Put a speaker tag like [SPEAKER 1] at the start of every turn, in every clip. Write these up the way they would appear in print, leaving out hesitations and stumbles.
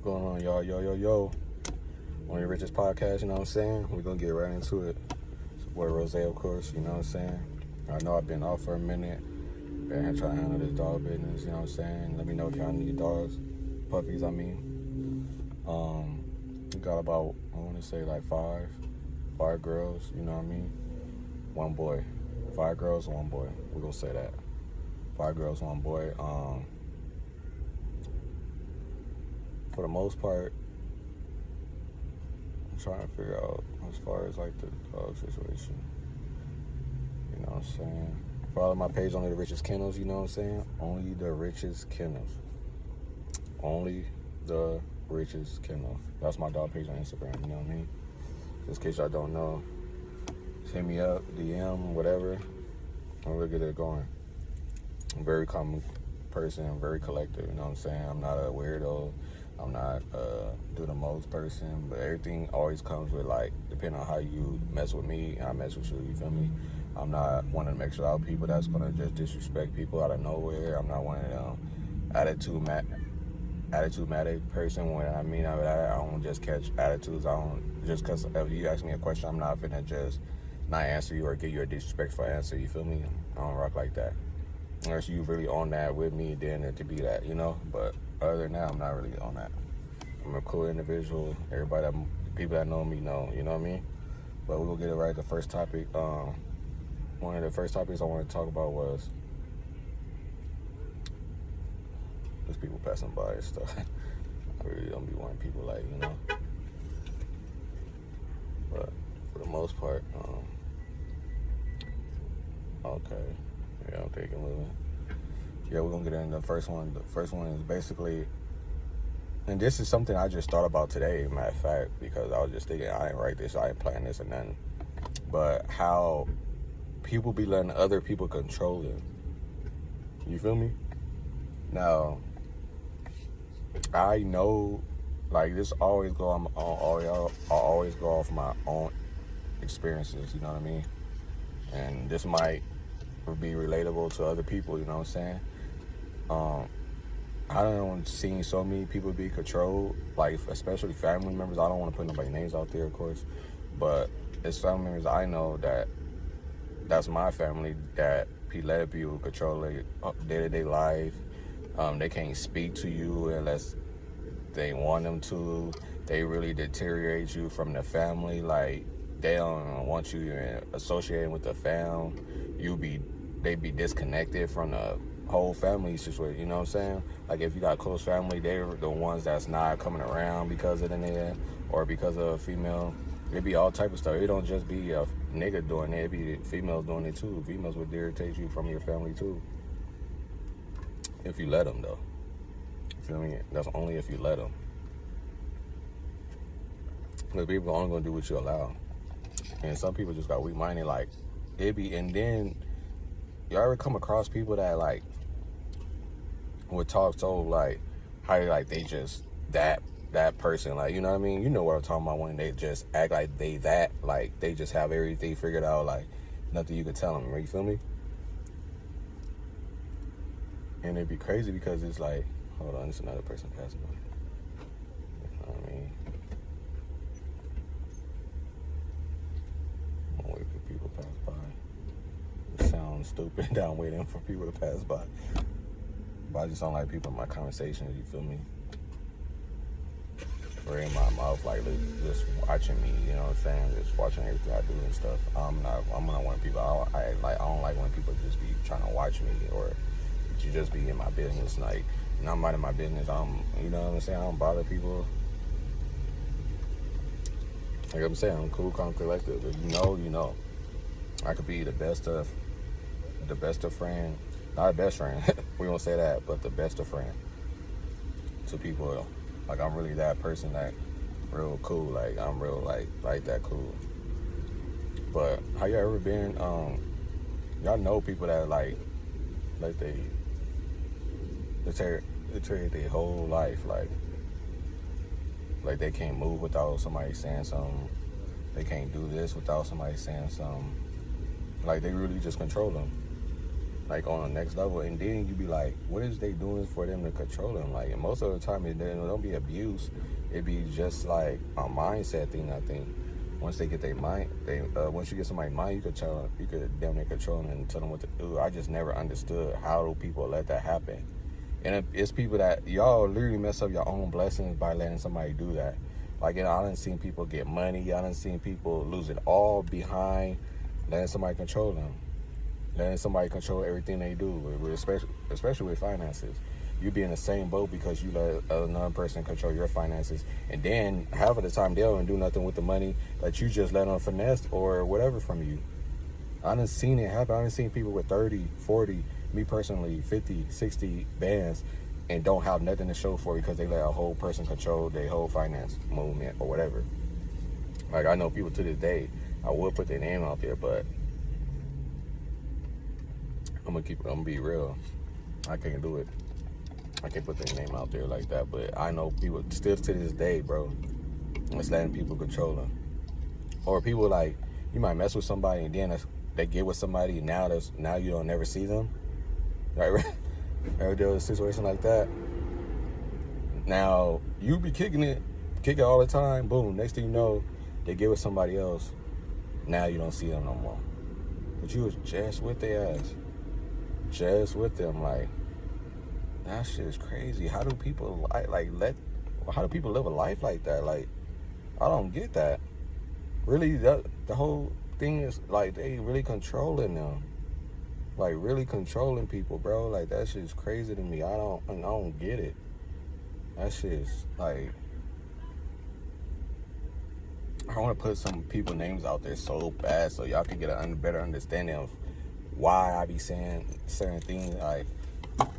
[SPEAKER 1] going on, y'all? Yo. Onlythariches Podcast, you know what I'm saying? We're going to get right into it. It's your boy Rose, of course, you know what I'm saying? I know I've been off for a minute. Been here trying to handle this dog business, you know what I'm saying? Let me know if y'all need dogs. Puppies, I mean. We got about, I want to say like five girls, you know what I mean? One boy. 5 girls, 1 boy. We're going to say that. 5 girls, 1 boy. For the most part, I'm trying to figure out as far as like the dog situation. You know what I'm saying? Follow my page, Only the Richest Kennels, you know what I'm saying? Only the Richest Kennels. Only the Richest Kennel. That's my dog page on Instagram, you know what I mean? Just in case y'all don't know, just hit me up, DM, whatever, and we'll get it going. I'm a very common person, I'm very collective, you know what I'm saying? I'm not a weirdo. I'm not do the most person, but everything always comes with, like, depending on how you mess with me, I mess with you, you feel me? I'm not one of them extra out people that's going to just disrespect people out of nowhere. I'm not one of them attitude-matic person. When I mean by that, I don't just catch attitudes. I don't, just because if you ask me a question, I'm not finna just not answer you or give you a disrespectful answer, you feel me? I don't rock like that. Unless you really on that with me, then it could be that, you know? But other than that, I'm not really on that. I'm a cool individual. People that know me know, you know what I mean? But we're going to get it right. The first topic, one of the first topics I wanted to talk about was just people passing by and stuff. I really don't be wanting people, like, you know? But for the most part, okay. Yeah, I'm taking moving. Yeah, we're going to get into the first one. The first one is basically, and this is something I just thought about today, matter of fact, because I was just thinking, I ain't write this, I ain't plan this or nothing. But how people be letting other people control them. You feel me? Now, I know, like, this always go on, I always go off my own experiences, you know what I mean? And this might be relatable to other people, you know what I'm saying? I don't seen so many people be controlled, like, especially family members. I don't want to put nobody's names out there, of course, but it's family members I know that's my family that be letting people control their day-to-day life. They can't speak to you unless they want them to. They really deteriorate you from the family. Like, they don't want you associating with the fam. They be disconnected from the whole family situation, you know what I'm saying? Like, if you got close family, they're the ones that's not coming around because of the nigga or because of a female. It be all type of stuff. It don't just be a nigga doing it. It be females doing it too. Females would irritate you from your family too. If you let them, though. You feel me? That's only if you let them. Because people are only going to do what you allow. And some people just got weak-minded. Like, and then, you ever come across people that, like, would talk so, like, how, like, they just that person, like, you know what I mean? You know what I'm talking about when they just act like like, they just have everything figured out, like, nothing you can tell them, you feel me? And it'd be crazy because it's like, hold on, it's another person passing by. You know what I mean? I'm gonna wait for people to pass by. It sounds stupid that I'm waiting for people to pass by. But I just don't like people in my conversations, you feel me? Or in my mouth, like, just watching me, you know what I'm saying? Just watching everything I do and stuff. I'm not one of people, I don't like when people just be trying to watch me or you just be in my business. Like, and I'm minding my business. You know what I'm saying? I don't bother people. Like I'm saying, I'm cool, calm, collective. If you know, you know. I could be the best of friend. Not a best friend. We won't say that, but the best of friend to people. Like, I'm really that person that real cool. Like, I'm real like that cool. But how you ever been? Y'all know people that like they deteriorate their whole life. Like they can't move without somebody saying something. They can't do this without somebody saying something. Like, they really just control them. like on the next level, and then you be like, what is they doing for them to control them? Like, and most of the time it don't be abuse, it be just like a mindset thing. I think once they get their mind, once you get somebody's mind, you could damn near control them and tell them what to do. I just never understood how do people let that happen, and it's people that y'all literally mess up your own blessings by letting somebody do that. Like, I done seen people get money, I done seen people lose it all behind letting somebody control them. Letting somebody control everything they do, especially with finances. You be in the same boat because you let another person control your finances. And then half of the time, they don't do nothing with the money that you just let them finesse or whatever from you. I done seen it happen. I done seen people with 30, 40, me personally, 50, 60 bands and don't have nothing to show for it because they let a whole person control their whole finance movement or whatever. Like, I know people to this day, I would put their name out there, but I'm gonna be real. I can't do it. I can't put their name out there like that, but I know people still to this day, bro, it's letting people control them. Or people like, you might mess with somebody and then they get with somebody and now you don't never see them. Right? Ever deal with a situation like that? Now, you be kicking it all the time, boom, next thing you know, they get with somebody else. Now you don't see them no more. But you was just with their ass. Just with them, like, that shit is crazy. How do people how do people live a life like that? Like, I don't get that. Really, the whole thing is like they really controlling them, like really controlling people, bro. Like, that shit is crazy to me. I don't get it. That shit is like, I want to put some people names out there so bad so y'all can get a better understanding of why I be saying certain things, like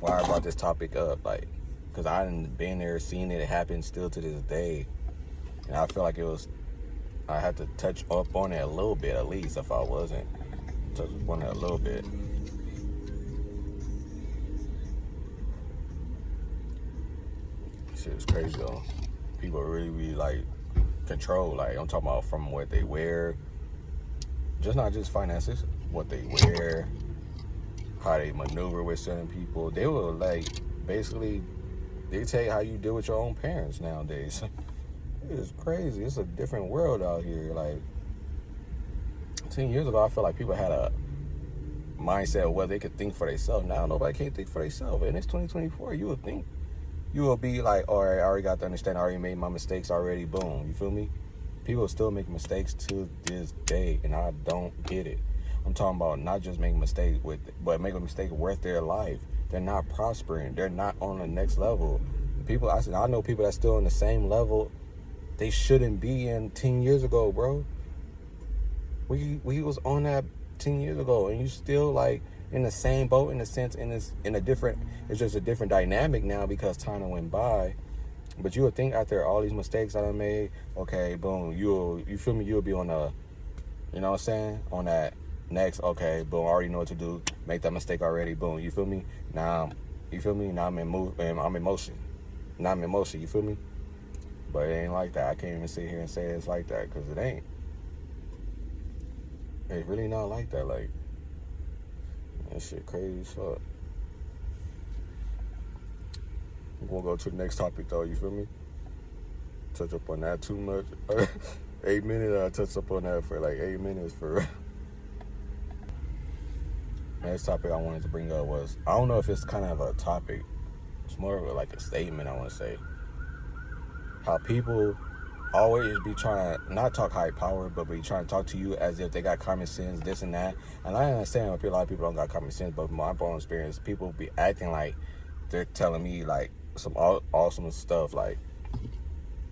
[SPEAKER 1] why I brought this topic up, like, because I done been there, seen it happen still to this day, and I feel like I had to touch up on it a little bit, at least, if I wasn't, touch up on it a little bit. Shit is crazy, though. People really, like, control, like, I'm talking about from what they wear, just not just finances, what they wear, how they maneuver with certain people. They will, like, basically dictate how you deal with your own parents nowadays. It's crazy. It's a different world out here. Like, 10 years ago, I feel like people had a mindset where they could think for themselves. Now, nobody can think for themselves. And it's 2024. You would think. You will be like, all right, I already got to understand. I already made my mistakes already. Boom. You feel me? People still make mistakes to this day, and I don't get it. I'm talking about not just making mistakes but making a mistake worth their life. They're not prospering. They're not on the next level. I know people that's still on the same level they shouldn't be in 10 years ago, bro. We was on that 10 years ago, and you still like in the same boat in a sense, it's just a different dynamic now because time went by. But you would think after all these mistakes I done made, okay, boom, you feel me, you'll be on a, you know what I'm saying, on that next, okay, boom, I already know what to do, make that mistake already, boom, you feel me? Now I'm in motion. Now I'm in motion, you feel me? But it ain't like that. I can't even sit here and say it's like that, because it ain't. It's really not like that. Like, that shit crazy as fuck. I'm gonna go to the next topic though, you feel me? Touch up on that too much. 8 minutes, I touched up on that for like 8 minutes for next topic I wanted to bring up was, I don't know if it's kind of a topic, it's more of like a statement I want to say. How people always be trying to not talk high power, but be trying to talk to you as if they got common sense, this and that. And I understand a lot of people don't got common sense, but from my own experience, people be acting like they're telling me like some awesome stuff, like,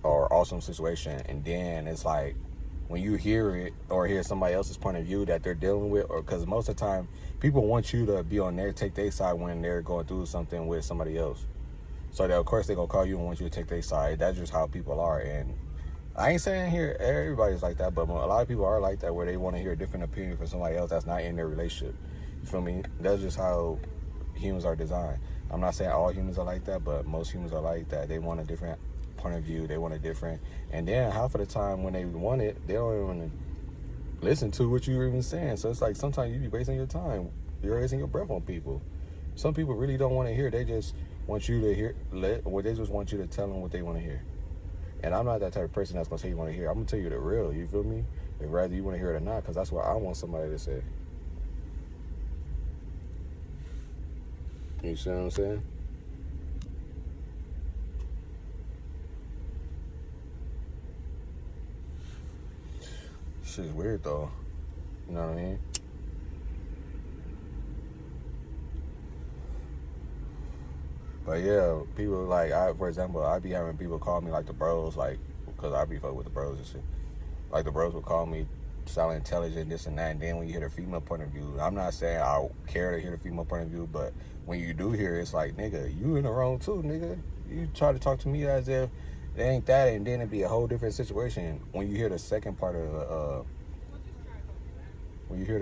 [SPEAKER 1] or awesome situation, and then it's like when you hear it or hear somebody else's point of view that they're dealing with, or because most of the time people want you to be on take their side when they're going through something with somebody else. So of course they're gonna call you and want you to take their side. That's just how people are. And I ain't saying here everybody's like that, but a lot of people are like that, where they want to hear a different opinion from somebody else that's not in their relationship. You feel me? That's just how humans are designed. I'm not saying all humans are like that, but most humans are like that. They want a different point of view. They want a different, and then half of the time when they want it, they don't even listen to what you're even saying. So it's like sometimes you be wasting your time you're raising your breath on people. Some people really don't want to hear. They just want you to hear. They just want you to tell them what they want to hear. And I'm not that type of person that's gonna say you want to hear. I'm gonna tell you the real. You feel me? And whether you want to hear it or not, because that's what I want somebody to say. You see what I'm saying? Shit's weird though. You know what I mean? But yeah, people like for example, I be having people call me like the bros, like because I be fucking with the bros and shit. Like the bros would call me sound intelligent, this and that. And then when you hear the female point of view, I'm not saying I care to hear the female point of view, but when you do hear it, it's like, nigga, you in the wrong too, nigga. You try to talk to me as if it ain't that, and then it'd be a whole different situation. When you hear the second part of the, when you hear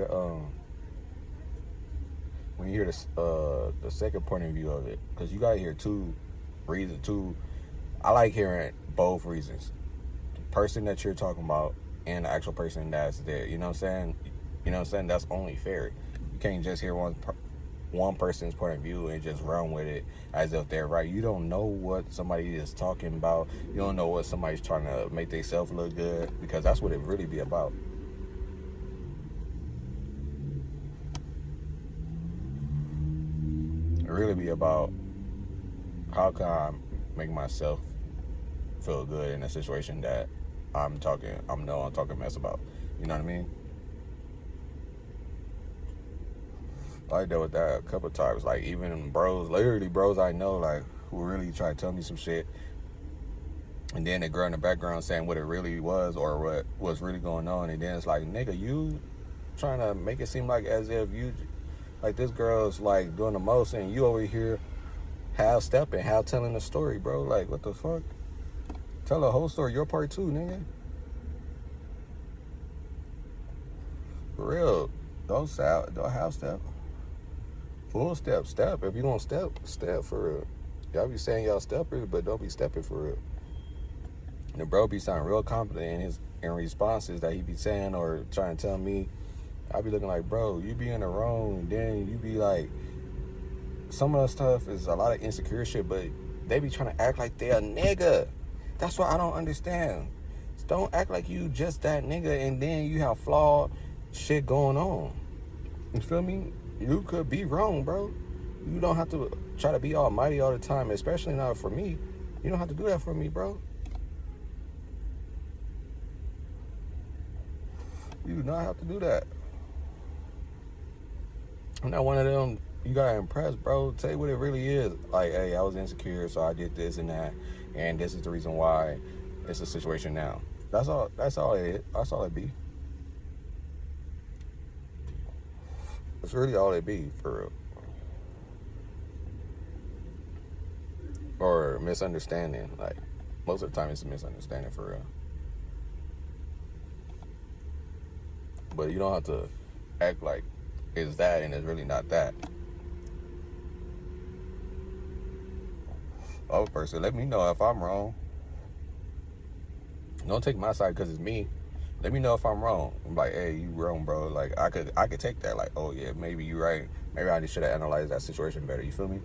[SPEAKER 1] the second point of view of it, because you gotta hear two reasons. I like hearing both reasons. The person that you're talking about and the actual person that's there. You know what I'm saying? You know what I'm saying? That's only fair. You can't just hear one person's point of view and just run with it as if they're right. You don't know what somebody is talking about. You don't know what somebody's trying to make themselves look good, because that's what it really be about. It really be about how can I make myself feel good in a situation that I'm talking mess about. You know what I mean? I dealt with that a couple of times. Like even bros, literally bros I know, like who really try to tell me some shit, and then the girl in the background saying what it really was or what was really going on, and then it's like, nigga, you trying to make it seem like as if you, like this girl's like doing the most, and you over here half stepping, half telling the story, bro. Like what the fuck? Tell the whole story, your part too, nigga. For real, don't half step. Full step. If you gonna step for real. Y'all be saying y'all steppers, but don't be stepping for real. And the bro be sounding real confident in responses that he be saying or trying to tell me. I be looking like, bro, you be in the wrong. Then you be like, some of the stuff is a lot of insecure shit, but they be trying to act like they a nigga. That's what I don't understand. Don't act like you just that nigga and then you have flawed shit going on. You feel me? You could be wrong, bro. You don't have to try to be almighty all the time, especially not for me. You don't have to do that for me, bro. You do not have to do that. I'm not one of them you gotta impress, bro. Tell you what it really is. Like, hey, I was insecure, so I did this and that, and this is the reason why it's a situation now. That's all it is. That's all it be. That's really all it be, for real. Or misunderstanding. Like, most of the time it's a misunderstanding, for real. But you don't have to act like it's that and it's really not that. Other person, let me know if I'm wrong. Don't take my side because it's me. Let me know if I'm wrong. I'm like, hey, you wrong, bro. Like, I could take that. Like, oh yeah, maybe you're right. Maybe I just should have analyzed that situation better. You feel me?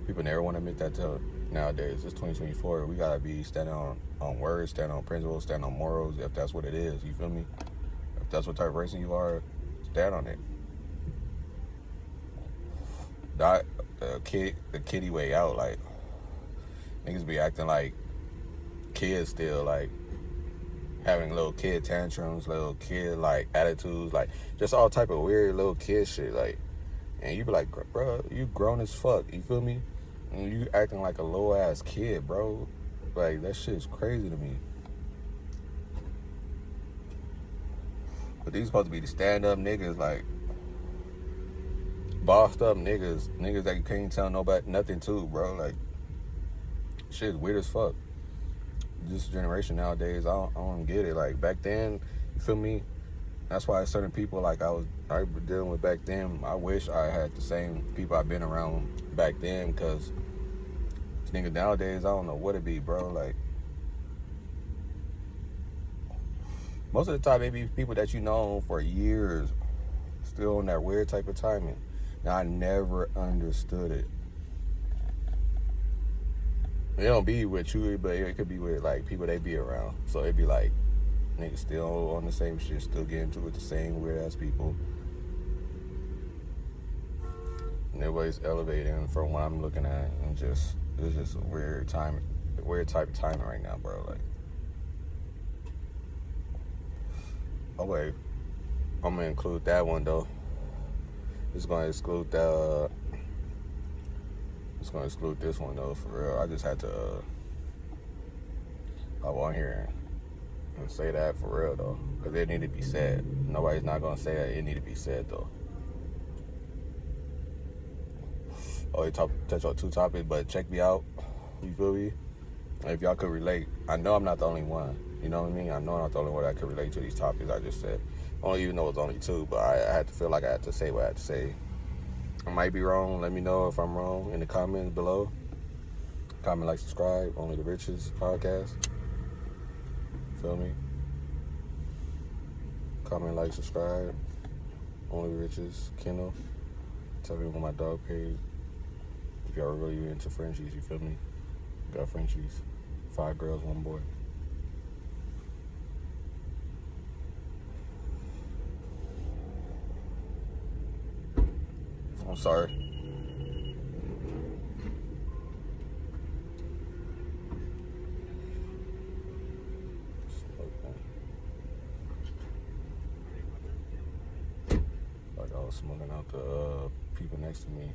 [SPEAKER 1] People never want to admit that to nowadays. It's 2024. We gotta be standing on words, standing on principles, standing on morals. If that's what it is, you feel me? If that's what type of person you are, stand on it. Not the kiddie way out. Like, niggas be acting like kids still, like having little kid tantrums, little kid like attitudes, like just all type of weird little kid shit. Like, and you be like, bro, you grown as fuck. You feel me? And you acting like a low ass kid, bro. Like, that shit's crazy to me. But these supposed to be the stand up niggas, like bossed up niggas that you can't tell nobody nothing to, bro. Like, shit's weird as fuck. This generation nowadays, I don't get it. Like, back then, you feel me? That's why certain people like I was dealing with back then, I wish I had the same people I've been around back then, because niggas nowadays, I don't know what it be, bro. Like, most of the time, they be people that you know for years, still on that weird type of timing. And I never understood it. It don't be with you, but it could be with like people they be around. So it'd be like niggas still on the same shit, still getting into it with the same weird ass people. And everybody's elevating from what I'm looking at, and it's just a weird type of timing right now, bro. Like, oh wait, I'm gonna include that one though. It's gonna exclude this one though, for real. I just had to hop on here and say that for real though, because it need to be said. Nobody's not gonna say that. It need to be said though. Oh, they touch on 2 topics, but check me out. You feel me? If y'all could relate, I know I'm not the only one. You know what I mean? I know I'm not the only one that could relate to these topics I just said. I don't even know it's only 2, but I had to feel like I had to say what I had to say. I might be wrong. Let me know if I'm wrong in the comments below. Comment, like, subscribe. Onlythariches Podcast. Feel me? Comment, like, subscribe. Onlythariches Kindle. Tell me on my dog page. If y'all really into Frenchies, you feel me? Got Frenchies. 5 girls, 1 boy. I'm sorry. Like I was smoking out the people next to me.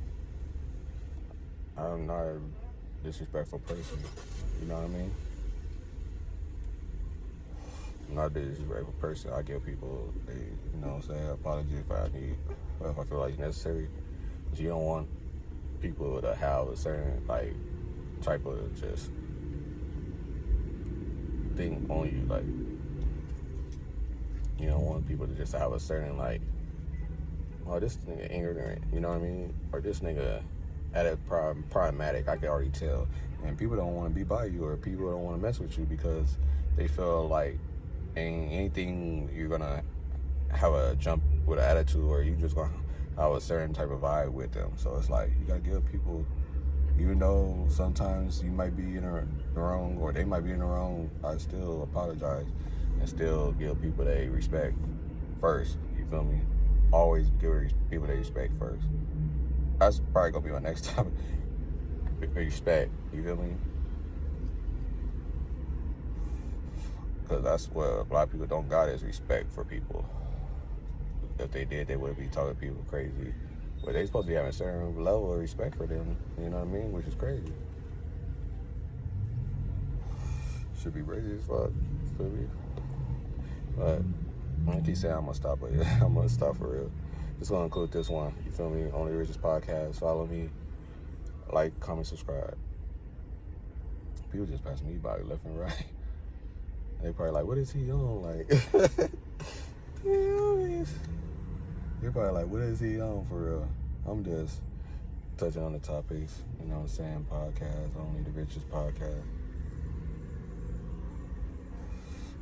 [SPEAKER 1] I'm not a disrespectful person. You know what I mean? I'm not a disrespectful person. I give people you know what I'm saying, apology if I feel like it's necessary. But you don't want people to have a certain like type of just thing on you. Like, you don't want people to just have a certain like, oh, this nigga ignorant, you know what I mean? Or this nigga at a problematic, I can already tell. And people don't want to be by you, or people don't want to mess with you because they feel like anything you're gonna have a jump with an attitude, or you just gonna have a certain type of vibe with them. So it's like, you gotta give people, even though sometimes you might be in the wrong, or they might be in the wrong, I still apologize and still give people they respect first. You feel me? Always give people they respect first. That's probably gonna be my next topic. Respect, you feel me? Because that's what a lot of people don't got, is respect for people. If they did, they would be talking people crazy. But they supposed to be having a certain level of respect for them, you know what I mean? Which is crazy. Should be crazy as fuck, feel me? But I'm gonna keep saying I'm gonna stop, but I'm gonna stop for real. Just gonna include this one, you feel me? Onlythariches Podcast. Follow me, like, comment, subscribe. People just pass me by left and right. They probably like, what is he on? Like, they're probably like, what is he on for real? I'm just touching on the topics, you know what I'm saying? Podcast, Onlythariches Podcast.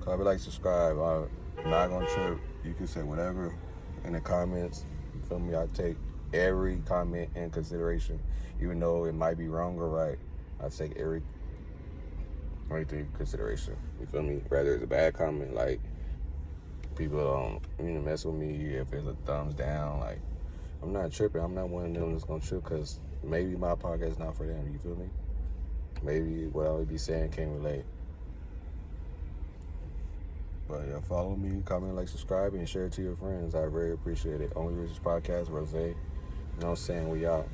[SPEAKER 1] Comment, like, subscribe. I'm not gonna trip. You can say whatever in the comments. You feel me? I take every comment in consideration, even though it might be wrong or right. I take everything in consideration. You feel me? Rather it's a bad comment, like people don't mess with me if it's a thumbs down. Like, I'm not tripping. I'm not one of them that's gonna trip because maybe my podcast is not for them. You feel me? Maybe what I would be saying can't relate. But yeah, follow me, comment, like, subscribe, and share it to your friends. I very appreciate it. Onlythariches Podcast, Rose. You know what I'm saying? We out.